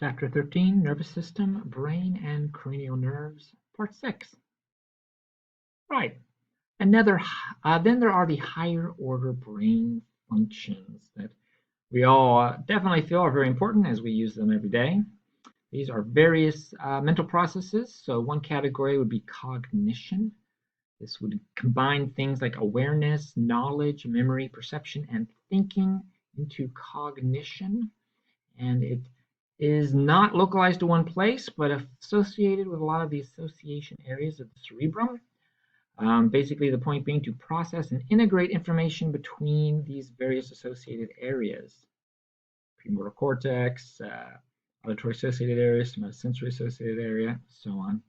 Chapter 13, Nervous System, Brain and Cranial Nerves, Part 6. Right. Then there are the higher order brain functions that we all definitely feel are very important as we use them every day. These are various mental processes. So one category would be cognition. This would combine things like awareness, knowledge, memory, perception, and thinking into cognition. And it is not localized to one place, but associated with a lot of the association areas of the cerebrum. Basically, the point being to process and integrate information between these various associated areas. Premotor cortex, auditory associated area, somatosensory associated area, so on.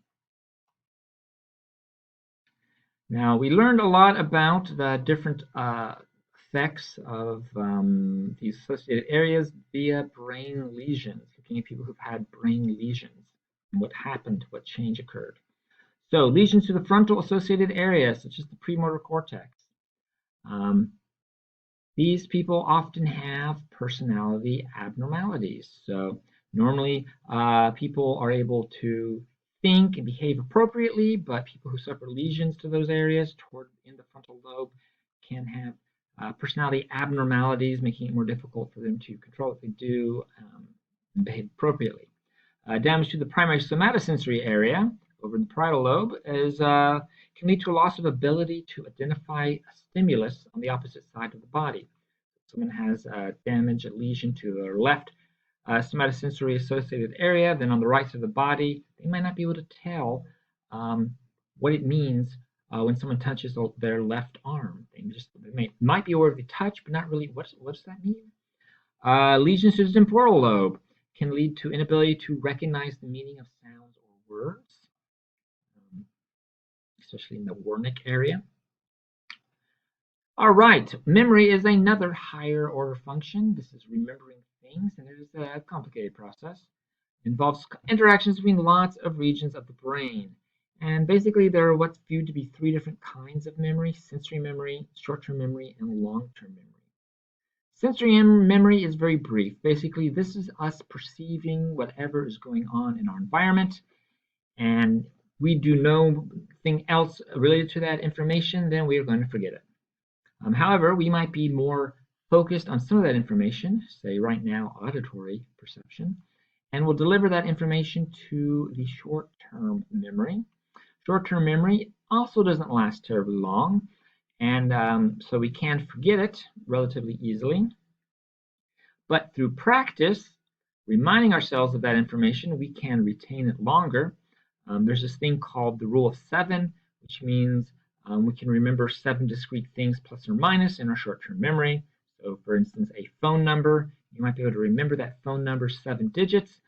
Now, we learned a lot about the different effects of these associated areas via brain lesions, looking at people who've had brain lesions and what happened, what change occurred. So lesions to the frontal associated area, such as the premotor cortex. These people often have personality abnormalities. So normally people are able to think and behave appropriately, but people who suffer lesions to those areas in the frontal lobe can have personality abnormalities, making it more difficult for them to control what they do and behave appropriately. Damage to the primary somatosensory area over the parietal lobe can lead to a loss of ability to identify a stimulus on the opposite side of the body. If someone has damage, a lesion to their left somatosensory associated area, then on the right side of the body, they might not be able to tell what it means when someone touches their left arm. They might be aware of the touch, but not really. What does that mean? Lesions to the temporal lobe can lead to inability to recognize the meaning of sounds or words, especially in the Wernicke area. All right, memory is another higher order function. This is remembering things, and it is a complicated process. It involves interactions between lots of regions of the brain. And basically, there are what's viewed to be three different kinds of memory: sensory memory, short-term memory, and long-term memory. Sensory memory is very brief. Basically, this is us perceiving whatever is going on in our environment, and we do nothing else related to that information, then we are going to forget it. However, we might be more focused on some of that information, say right now auditory perception, and we'll deliver that information to the short-term memory. Short-term memory also doesn't last terribly long, and so we can forget it relatively easily. But through practice, reminding ourselves of that information, we can retain it longer. There's this thing called the rule of 7, which means we can remember 7 discrete things plus or minus in our short-term memory. So for instance, a phone number, you might be able to remember that phone number 7 digits,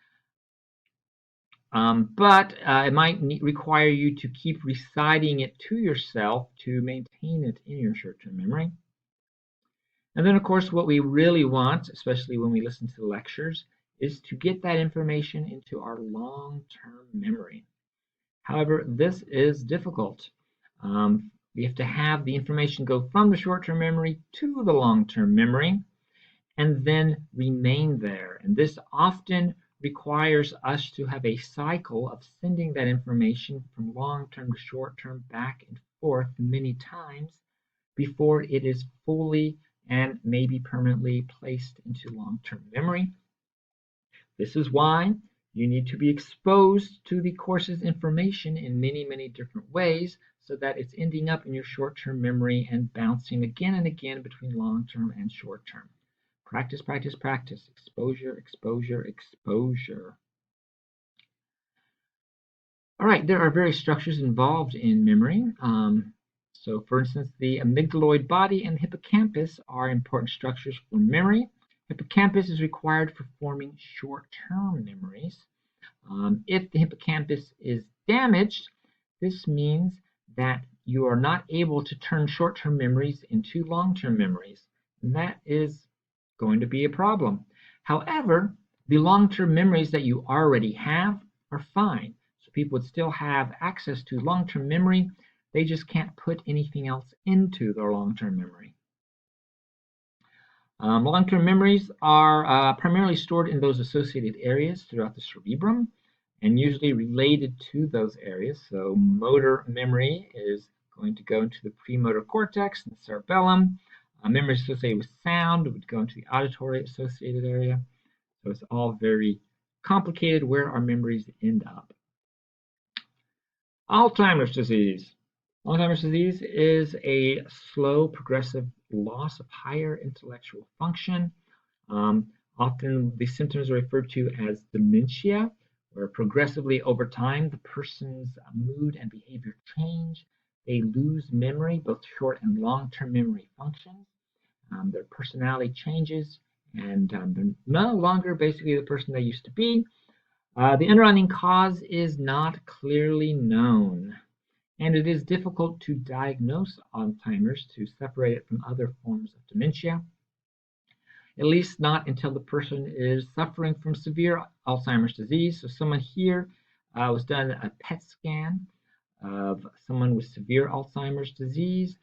but it might require you to keep reciting it to yourself to maintain it in your short-term memory. And then, of course, what we really want, especially when we listen to lectures, is to get that information into our long-term memory. However, this is difficult. We have to have the information go from the short-term memory to the long-term memory and then remain there. And this often requires us to have a cycle of sending that information from long-term to short-term back and forth many times before it is fully and maybe permanently placed into long-term memory. This is why you need to be exposed to the course's information in many, many different ways so that it's ending up in your short-term memory and bouncing again and again between long-term and short-term. Practice, practice, practice. Exposure, exposure, exposure. All right, there are various structures involved in memory. So for instance, the amygdaloid body and the hippocampus are important structures for memory. Hippocampus is required for forming short-term memories. If the hippocampus is damaged, this means that you are not able to turn short-term memories into long-term memories. And that is going to be a problem. However, the long-term memories that you already have are fine. So people would still have access to long-term memory. They just can't put anything else into their long-term memory. Long-term memories are primarily stored in those associated areas throughout the cerebrum and usually related to those areas. So motor memory is going to go into the premotor cortex and cerebellum. Memory associated with sound would go into the auditory associated area. So it's all very complicated where our memories end up. Alzheimer's disease. Alzheimer's disease is a slow, progressive loss of higher intellectual function. Often the symptoms are referred to as dementia, where progressively over time the person's mood and behavior change. They lose memory, both short and long-term memory functions. Their personality changes, and they're no longer basically the person they used to be. The underlying cause is not clearly known, and it is difficult to diagnose Alzheimer's to separate it from other forms of dementia, at least not until the person is suffering from severe Alzheimer's disease. So someone here was done a PET scan of someone with severe Alzheimer's disease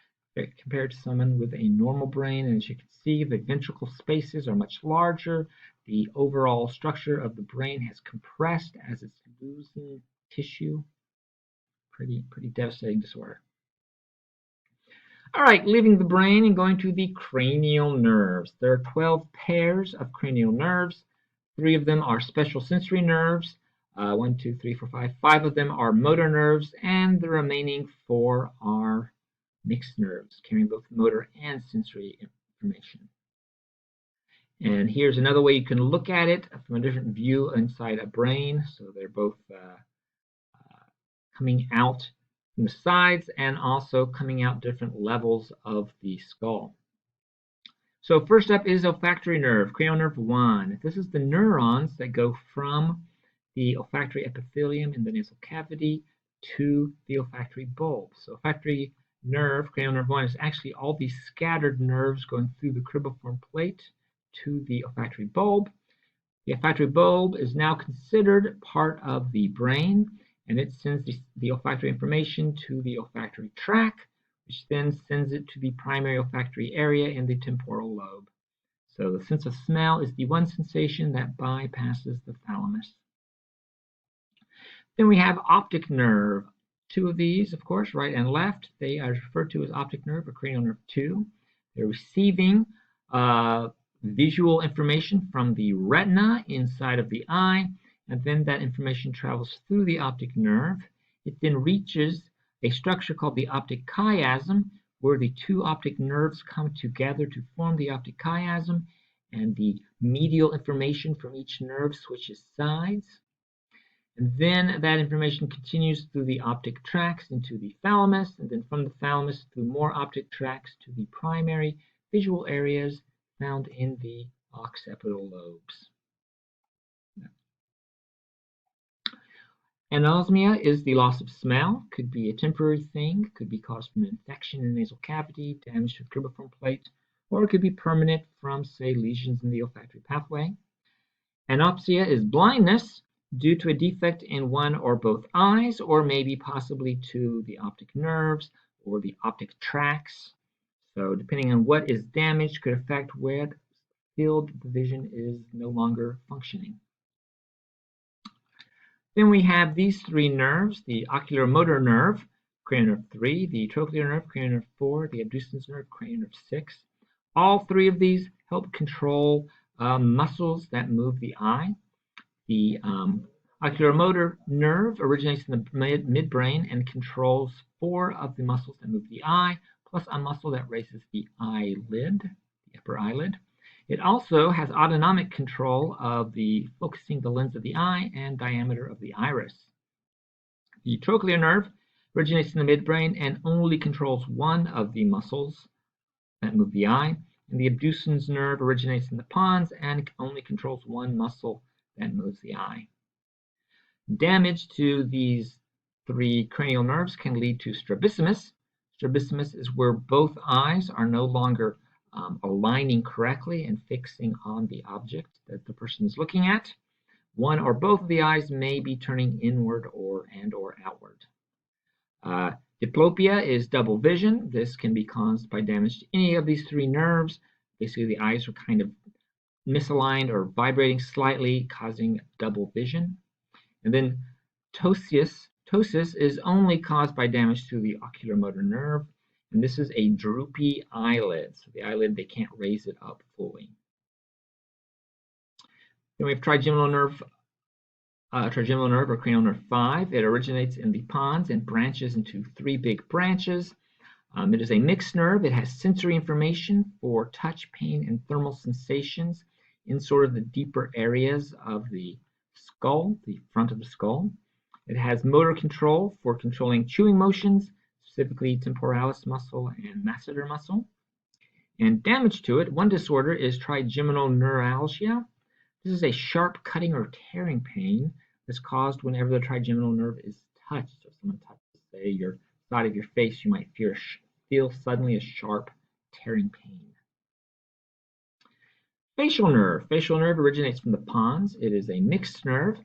compared to someone with a normal brain, and as you can see, the ventricle spaces are much larger. The overall structure of the brain has compressed as it's losing tissue. Pretty devastating disorder. All right, leaving the brain and going to the cranial nerves. There are 12 pairs of cranial nerves. 3 of them are special sensory nerves. 1, 2, 3, 4, 5. 5 of them are motor nerves, and the remaining 4 are mixed nerves, carrying both motor and sensory information. And here's another way you can look at it from a different view inside a brain. So they're both coming out from the sides and also coming out different levels of the skull. So first up is olfactory nerve, cranial nerve 1. This is the neurons that go from the olfactory epithelium in the nasal cavity to the olfactory bulb. So olfactory nerve, cranial nerve 1, is actually all these scattered nerves going through the cribriform plate to the olfactory bulb. The olfactory bulb is now considered part of the brain, and it sends the olfactory information to the olfactory tract, which then sends it to the primary olfactory area in the temporal lobe. So the sense of smell is the one sensation that bypasses the thalamus. Then we have optic nerve. 2 of these, of course, right and left, they are referred to as optic nerve or cranial nerve 2. They're receiving visual information from the retina inside of the eye, and then that information travels through the optic nerve. It then reaches a structure called the optic chiasm, where the 2 optic nerves come together to form the optic chiasm, and the medial information from each nerve switches sides. And then that information continues through the optic tracts into the thalamus, and then from the thalamus through more optic tracts to the primary visual areas found in the occipital lobes. Anosmia is the loss of smell. Could be a temporary thing, could be caused from an infection in the nasal cavity, damage to the cribriform plate, or it could be permanent from, say, lesions in the olfactory pathway. Anopsia is blindness due to a defect in one or both eyes, or maybe possibly to the optic nerves or the optic tracts. So depending on what is damaged could affect where field the vision is no longer functioning. Then we have these 3 nerves, the ocular motor nerve, cranial nerve 3, the trochlear nerve, cranial nerve 4, the abducens nerve, cranial nerve 6. All 3 of these help control muscles that move the eye. The ocular motor nerve originates in the midbrain and controls 4 of the muscles that move the eye, plus a muscle that raises the eyelid, the upper eyelid. It also has autonomic control of the focusing the lens of the eye and diameter of the iris. The trochlear nerve originates in the midbrain and only controls 1 of the muscles that move the eye. And the abducens nerve originates in the pons and only controls 1 muscle that moves the eye. Damage to these 3 cranial nerves can lead to strabismus. Strabismus is where both eyes are no longer aligning correctly and fixing on the object that the person is looking at. 1 or both of the eyes may be turning inward or outward. Diplopia is double vision. This can be caused by damage to any of these 3 nerves. Basically, the eyes are kind of misaligned or vibrating slightly, causing double vision. And then ptosis is only caused by damage to the ocular motor nerve, and this is a droopy eyelid. So the eyelid, they can't raise it up fully. Then we have trigeminal nerve or cranial nerve 5. It originates in the pons and branches into 3 big branches. It is a mixed nerve. It has sensory information for touch, pain, and thermal sensations in sort of the deeper areas of the skull, the front of the skull. It has motor control for controlling chewing motions, specifically temporalis muscle and masseter muscle. And damage to it, one disorder is trigeminal neuralgia. This is a sharp cutting or tearing pain that's caused whenever the trigeminal nerve is touched. So if someone touches, say, your side of your face, you might feel suddenly a sharp tearing pain. Facial nerve. Facial nerve originates from the pons. It is a mixed nerve.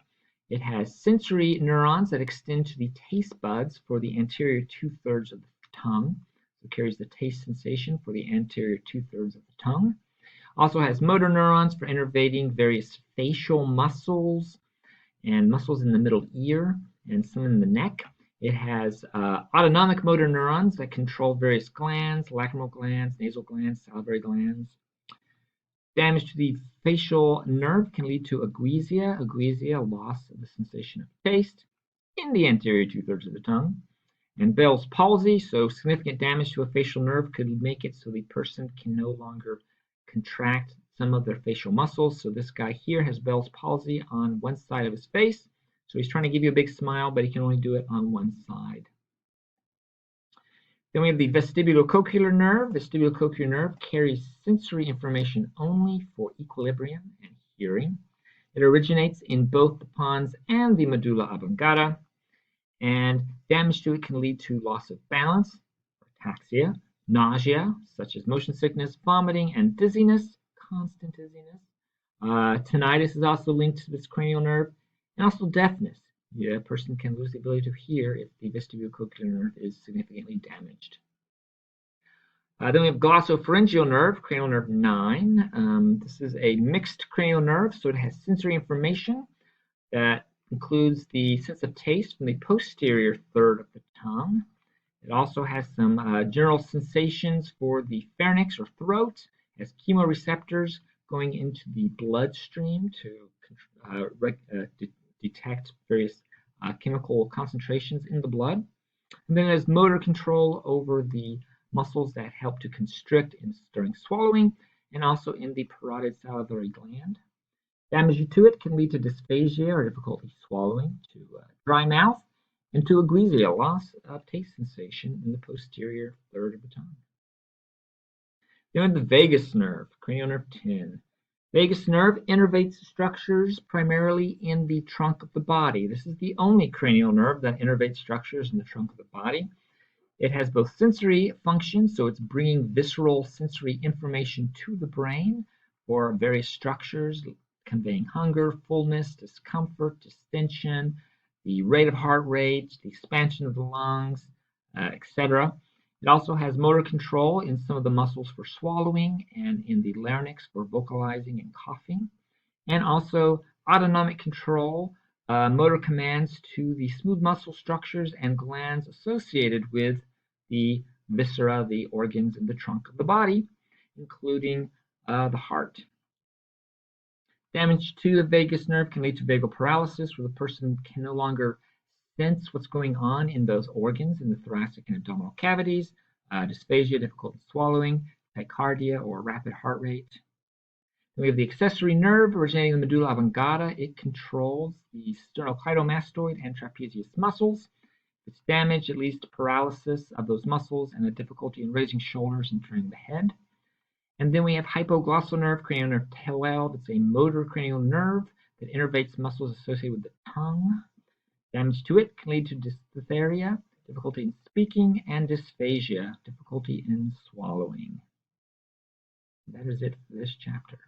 It has sensory neurons that extend to the taste buds for the anterior 2/3 of the tongue. So it carries the taste sensation for the anterior 2/3 of the tongue. Also has motor neurons for innervating various facial muscles and muscles in the middle ear and some in the neck. It has autonomic motor neurons that control various glands, lacrimal glands, nasal glands, salivary glands. Damage to the facial nerve can lead to ageusia, loss of the sensation of taste in the anterior 2/3 of the tongue. And Bell's palsy, so significant damage to a facial nerve could make it so the person can no longer contract some of their facial muscles. So this guy here has Bell's palsy on one side of his face. So he's trying to give you a big smile, but he can only do it on one side. Then we have the vestibulocochlear nerve. Vestibulocochlear nerve carries sensory information only for equilibrium and hearing. It originates in both the pons and the medulla oblongata, and damage to it can lead to loss of balance, ataxia, nausea, such as motion sickness, vomiting, and dizziness, constant dizziness. Tinnitus is also linked to this cranial nerve, and also deafness. A person can lose the ability to hear if the vestibulocochlear nerve is significantly damaged. Then we have glossopharyngeal nerve, cranial nerve 9. This is a mixed cranial nerve, so it has sensory information that includes the sense of taste from the posterior third of the tongue. It also has some general sensations for the pharynx or throat. It has chemoreceptors going into the bloodstream to detect various chemical concentrations in the blood. And then it has motor control over the muscles that help to constrict during swallowing, and also in the parotid salivary gland. Damage to it can lead to dysphagia or difficulty swallowing, to dry mouth, and to ageusia, loss of taste sensation in the posterior third of the tongue. Then the vagus nerve, cranial nerve 10. Vagus nerve innervates structures primarily in the trunk of the body. This is the only cranial nerve that innervates structures in the trunk of the body. It has both sensory functions, so it's bringing visceral sensory information to the brain for various structures, conveying hunger, fullness, discomfort, distension, the rate of heart rate, the expansion of the lungs, etc. It also has motor control in some of the muscles for swallowing and in the larynx for vocalizing and coughing, and also autonomic control, motor commands to the smooth muscle structures and glands associated with the viscera, the organs in the trunk of the body, including the heart. Damage to the vagus nerve can lead to vagal paralysis, where the person can no longer sense what's going on in those organs in the thoracic and abdominal cavities, dysphagia, difficulty swallowing, tachycardia, or rapid heart rate. Then we have the accessory nerve originating in the medulla oblongata. It controls the sternocleidomastoid and trapezius muscles. If it's damaged, it leads to paralysis of those muscles and a difficulty in raising shoulders and turning the head. And then we have hypoglossal nerve, cranial nerve 12. It's a motor cranial nerve that innervates muscles associated with the tongue. Damage to it can lead to dysphagia, difficulty in speaking, and dysphagia, difficulty in swallowing. That is it for this chapter.